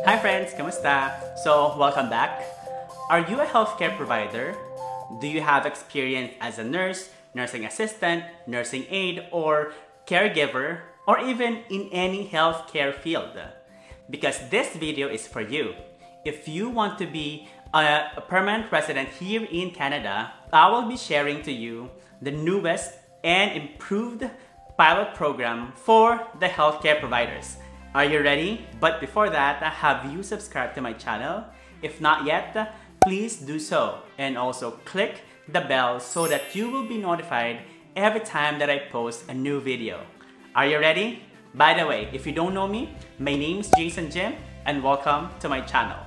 Hi friends, kamusta? So, welcome back. Are you a healthcare provider? Do you have experience as a nurse, nursing assistant, nursing aide, or caregiver, or even in any healthcare field? Because this video is for you. If you want to be a permanent resident here in Canada, I will be sharing to you the newest and improved pilot program for the healthcare providers. Are you ready? But before that, have you subscribed to my channel? If not yet, please do so, and also click the bell so that you will be notified every time that I post a new video. Are you ready? By the way, if you don't know me, my name is Jason Jim, and welcome to my channel.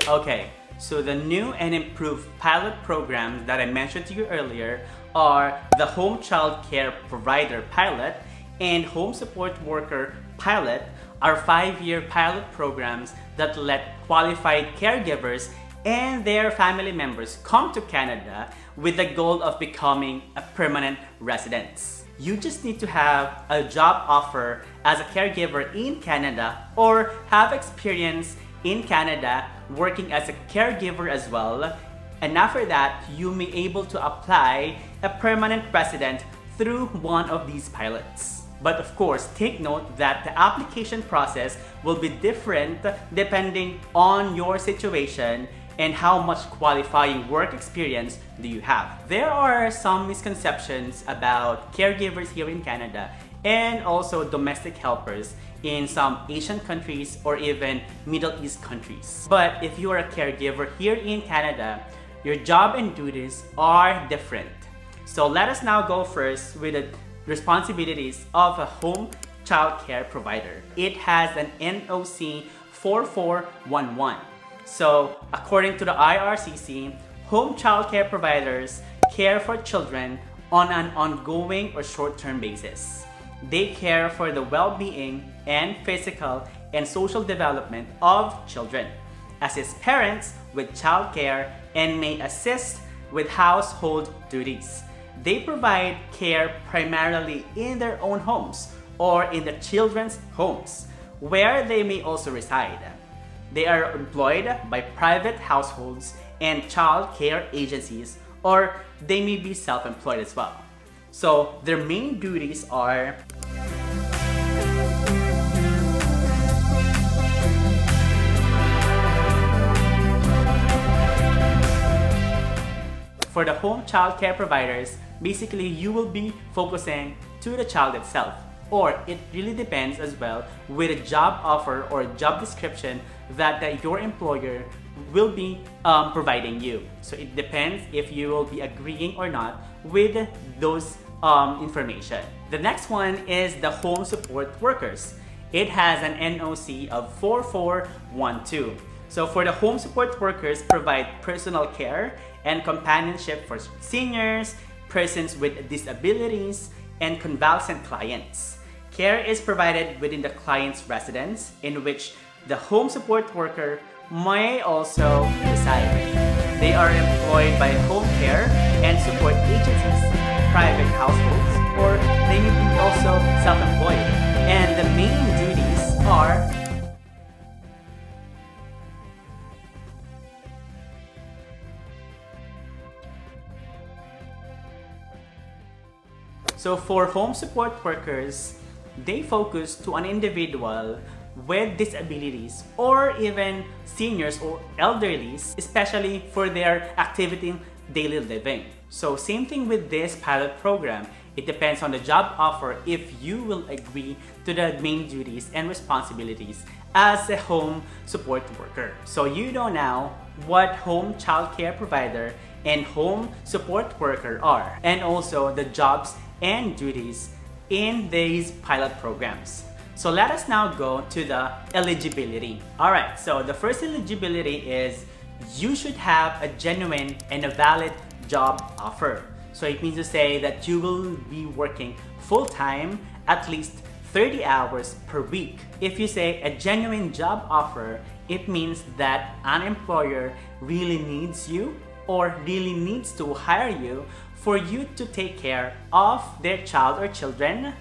Okay, so the new and improved pilot programs that I mentioned to you earlier are the Home Child Care Provider Pilot and Home Support Worker Pilot are 5-year pilot programs that let qualified caregivers and their family members come to Canada with the goal of becoming a permanent resident. You just need to have a job offer as a caregiver in Canada or have experience in Canada working as a caregiver as well, and after that you may able to apply a permanent resident through one of these pilots. But of course, take note that the application process will be different depending on your situation and how much qualifying work experience do you have. There are some misconceptions about caregivers here in Canada and also domestic helpers in some Asian countries or even Middle East countries. But if you are a caregiver here in Canada, your job and duties are different. So let us now go first with the responsibilities of a home child care provider. It has an NOC 4411. So according to the IRCC, home child care providers care for children on an ongoing or short-term basis. They care for the well-being and physical and social development of children, assist parents with childcare, and may assist with household duties. They provide care primarily in their own homes or in the children's homes, where they may also reside. They are employed by private households and child care agencies, or they may be self-employed as well. So their main duties are for the home child care providers, basically you will be focusing to the child itself, or it really depends as well with a job offer or job description that your employer will be providing you. So it depends if you will be agreeing or not with those information. The next one is the home support workers. It has an NOC of 4412. So for the home support workers, provide personal care and companionship for seniors, persons with disabilities, and convalescent clients. Care is provided within the client's residence, in which the home support worker may also reside. They are employed by home care and support agencies, private households, or they may be also self-employed. And the main duties are so for home support workers, they focus to an individual with disabilities or even seniors or elderlies, especially for their activity in daily living. So same thing with this pilot program. It depends on the job offer if you will agree to the main duties and responsibilities as a home support worker. So you know now what home child care provider and home support worker are, and also the jobs and duties in these pilot programs. So let us now go to the eligibility. Alright, so the first eligibility is you should have a genuine and a valid job offer. So it means to say that you will be working full-time at least 30 hours per week. If you say a genuine job offer, it means that an employer really needs you or really needs to hire you for you to take care of their child or children,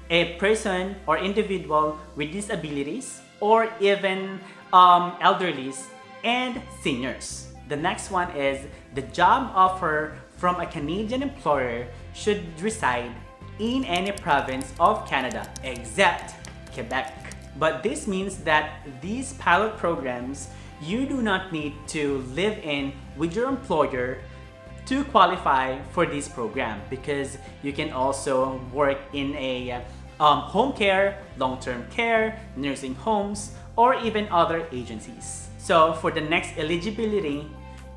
a person or individual with disabilities, or even elderlies and seniors. The next one is the job offer from a Canadian employer should reside in any province of Canada except Quebec. But this means that these pilot programs, you do not need to live in with your employer to qualify for this program, because you can also work in a home care, long-term care, nursing homes, or even other agencies. So for the next eligibility,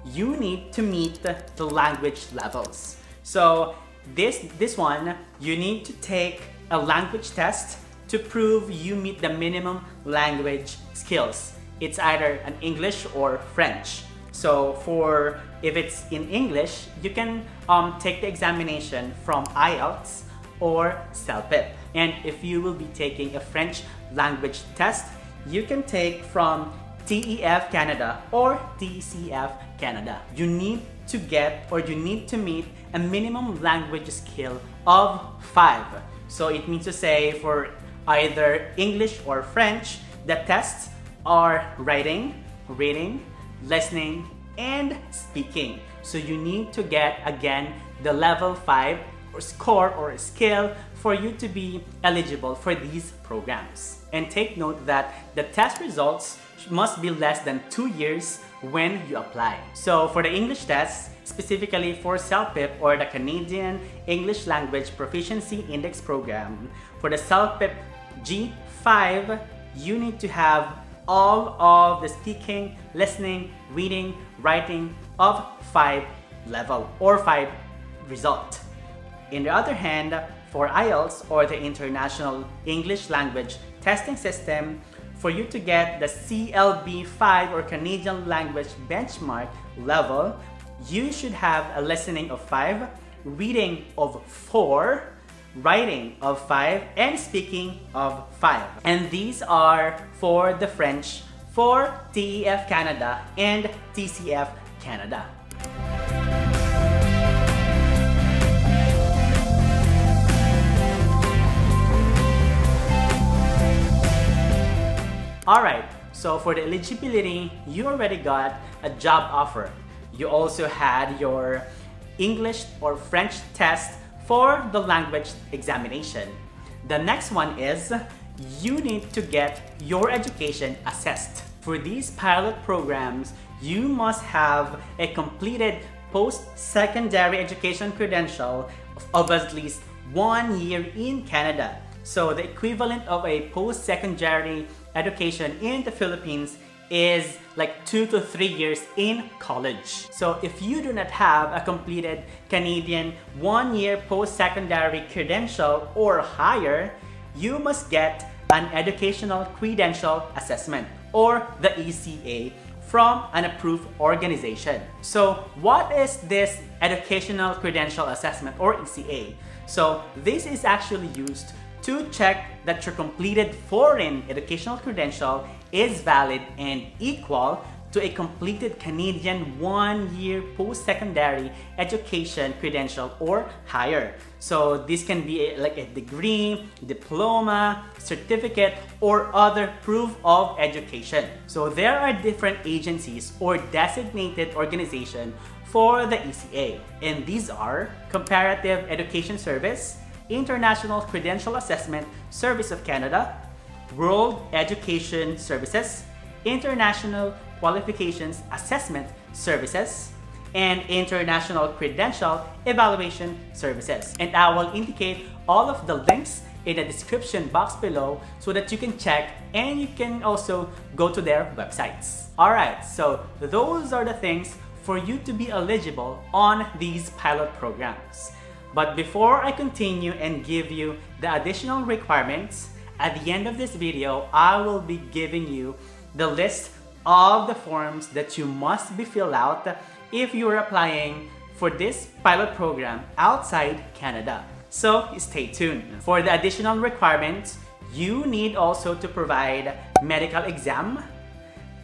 you need to meet the language levels. So this one, you need to take a language test to prove you meet the minimum language skills. It's either an English or French. So if it's in English, you can take the examination from IELTS or CELPIP. And if you will be taking a French language test, you can take from TEF Canada or TCF Canada. You need to get, or you need to meet, a minimum language skill of 5. So it means to say, for either English or French, the tests are writing, reading, listening, and speaking. So you need to get, again, the level 5 or score or skill for you to be eligible for these programs. And take note that the test results must be less than 2 years when you apply. So for the English test, specifically for CELPIP or the Canadian English Language Proficiency Index Program, for the CELPIP G5, you need to have all of the speaking, listening, reading, writing of 5 level or 5 result. In the other hand, for IELTS or the International English Language Testing System, for you to get the CLB5 or Canadian Language Benchmark level, you should have a listening of 5, reading of 4, writing of 5, and speaking of 5. And these are for the French for TEF Canada and TCF Canada. Alright, so for the eligibility, you already got a job offer. You also had your English or French test for the language examination. The next one is you need to get your education assessed. For these pilot programs, you must have a completed post-secondary education credential of at least 1 year in Canada. So the equivalent of a post-secondary education in the Philippines is like 2 to 3 years in college. So if you do not have a completed Canadian 1 year post-secondary credential or higher, you must get an educational credential assessment or the ECA from an approved organization. So what is this educational credential assessment or ECA? So this is actually used to check that your completed foreign educational credential is valid and equal to a completed Canadian 1 year post-secondary education credential or higher. So this can be like a degree, diploma, certificate, or other proof of education. So there are different agencies or designated organizations for the ECA, and these are Comparative Education Service, International Credential Assessment Service of Canada, World Education Services, International Qualifications Assessment Services, and International Credential Evaluation Services. And I will indicate all of the links in the description box below so that you can check and you can also go to their websites. Alright, so those are the things for you to be eligible on these pilot programs. But before I continue and give you the additional requirements, at the end of this video, I will be giving you the list of the forms that you must be filled out if you're applying for this pilot program outside Canada. So stay tuned. For the additional requirements, you need also to provide medical exam,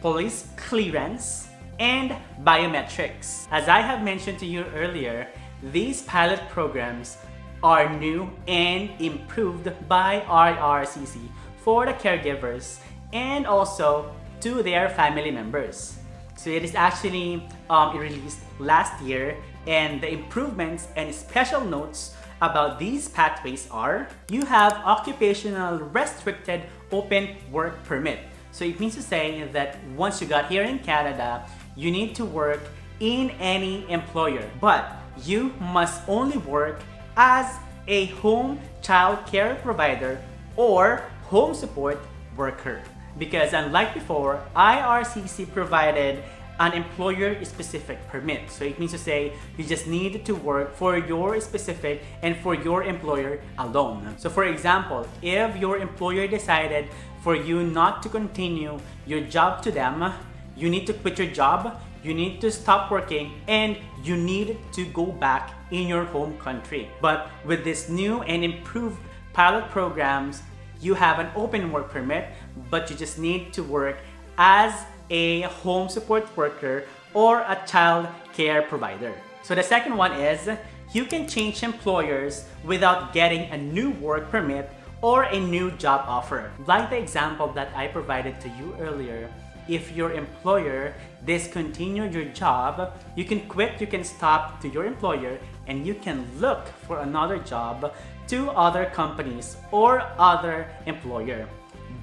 police clearance, and biometrics. As I have mentioned to you earlier, these pilot programs are new and improved by IRCC for the caregivers and also to their family members. So it is actually released last year, and the improvements and special notes about these pathways are: you have occupational restricted open work permit. So it means to say that once you got here in Canada, you need to work in any employer, but you must only work as a home child care provider or home support worker. Because unlike before, IRCC provided an employer-specific permit. So it means to say you just need to work for your specific and for your employer alone. So for example, if your employer decided for you not to continue your job to them, you need to quit your job, you need to stop working, and you need to go back in your home country. But with this new and improved pilot programs, you have an open work permit, but you just need to work as a home support worker or a child care provider. So the second one is you can change employers without getting a new work permit or a new job offer. Like the example that I provided to you earlier, if your employer discontinued your job, you can quit, you can stop to your employer, and you can look for another job to other companies or other employer.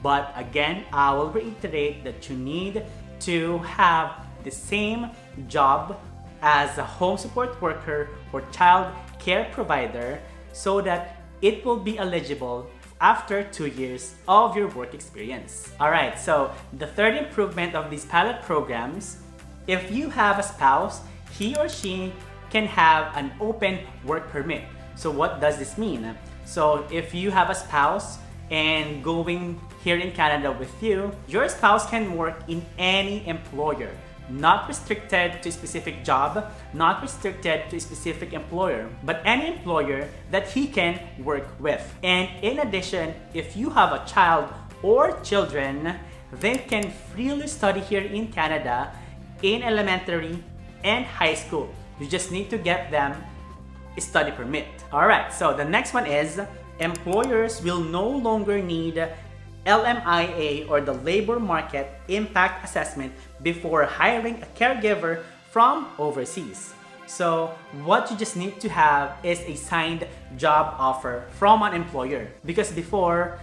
But again, I will reiterate that you need to have the same job as a home support worker or child care provider so that it will be eligible after 2 years of your work experience. Alright, so the third improvement of these pilot programs, if you have a spouse, he or she can have an open work permit. So what does this mean? So if you have a spouse and going here in Canada with you, your spouse can work in any employer, not restricted to a specific job, not restricted to a specific employer, but any employer that he can work with. And in addition, if you have a child or children, they can freely study here in Canada in elementary and high school. You just need to get them a study permit. Alright, so the next one is employers will no longer need LMIA or the Labor Market Impact Assessment before hiring a caregiver from overseas. So what you just need to have is a signed job offer from an employer, because before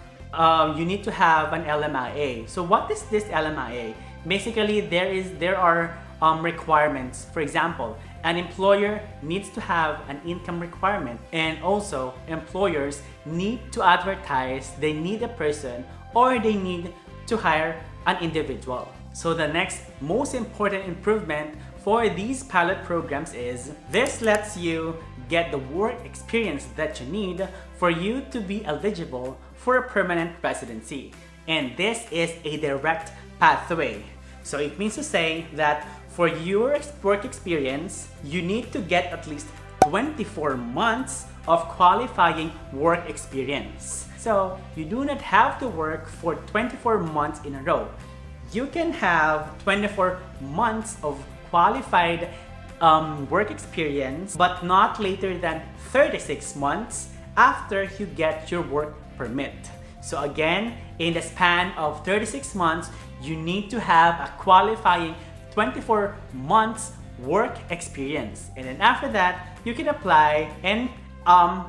you need to have an LMIA. So what is this LMIA? Basically, there are requirements. For example, an employer needs to have an income requirement, and also employers need to advertise they need a person or they need to hire an individual. So the next most important improvement for these pilot programs is this lets you get the work experience that you need for you to be eligible for a permanent residency. And this is a direct pathway. So it means to say that for your work experience, you need to get at least 24 months of qualifying work experience. So you do not have to work for 24 months in a row. You can have 24 months of qualified work experience, but not later than 36 months after you get your work permit. So again, in the span of 36 months, you need to have a qualifying 24 months work experience. And then after that, you can apply and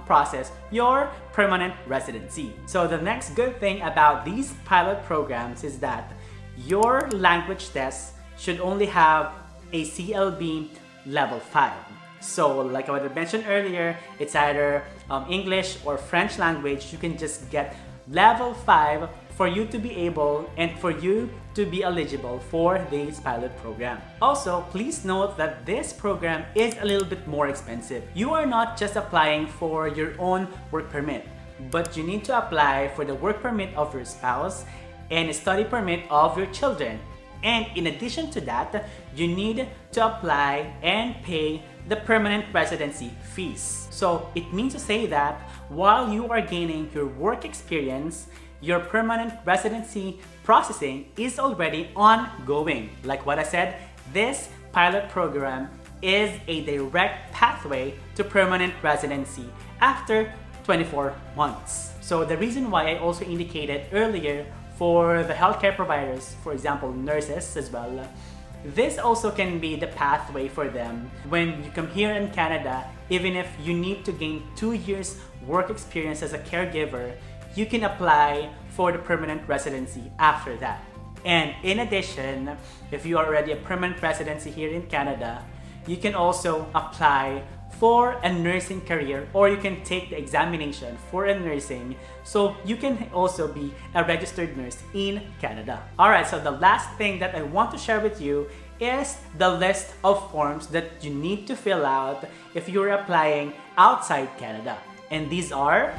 process your permanent residency. So the next good thing about these pilot programs is that your language test should only have a CLB level 5. So like I mentioned earlier, it's either English or French language. You can just get level 5 for you to be able and for you to be eligible for this pilot program. Also, please note that this program is a little bit more expensive. You are not just applying for your own work permit, but you need to apply for the work permit of your spouse and a study permit of your children. And in addition to that, you need to apply and pay the permanent residency fees. So it means to say that while you are gaining your work experience, your permanent residency processing is already ongoing. Like what I said, this pilot program is a direct pathway to permanent residency after 24 months. So the reason why I also indicated earlier for the healthcare providers, for example, nurses as well, this also can be the pathway for them when you come here in Canada. Even if you need to gain 2 years work experience as a caregiver, you can apply for the permanent residency after that. And in addition, if you are already a permanent residency here in Canada, you can also apply for a nursing career, or you can take the examination for a nursing, so you can also be a registered nurse in Canada. Alright, so the last thing that I want to share with you is the list of forms that you need to fill out if you're applying outside Canada. And these are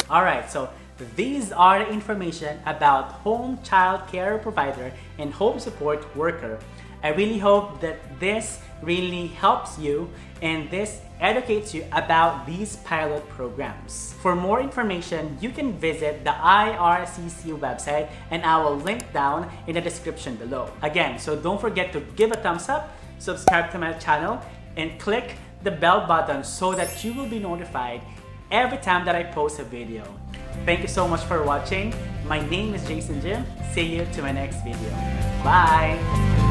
Alright, so these are the information about home child care provider and home support worker. I really hope that this really helps you and this educates you about these pilot programs. For more information, you can visit the IRCC website, and I will link down in the description below. Again, so don't forget to give a thumbs up, subscribe to my channel, and click the bell button so that you will be notified every time that I post a video. Thank you so much for watching. My name is Jason Jim. See you to my next video. Bye!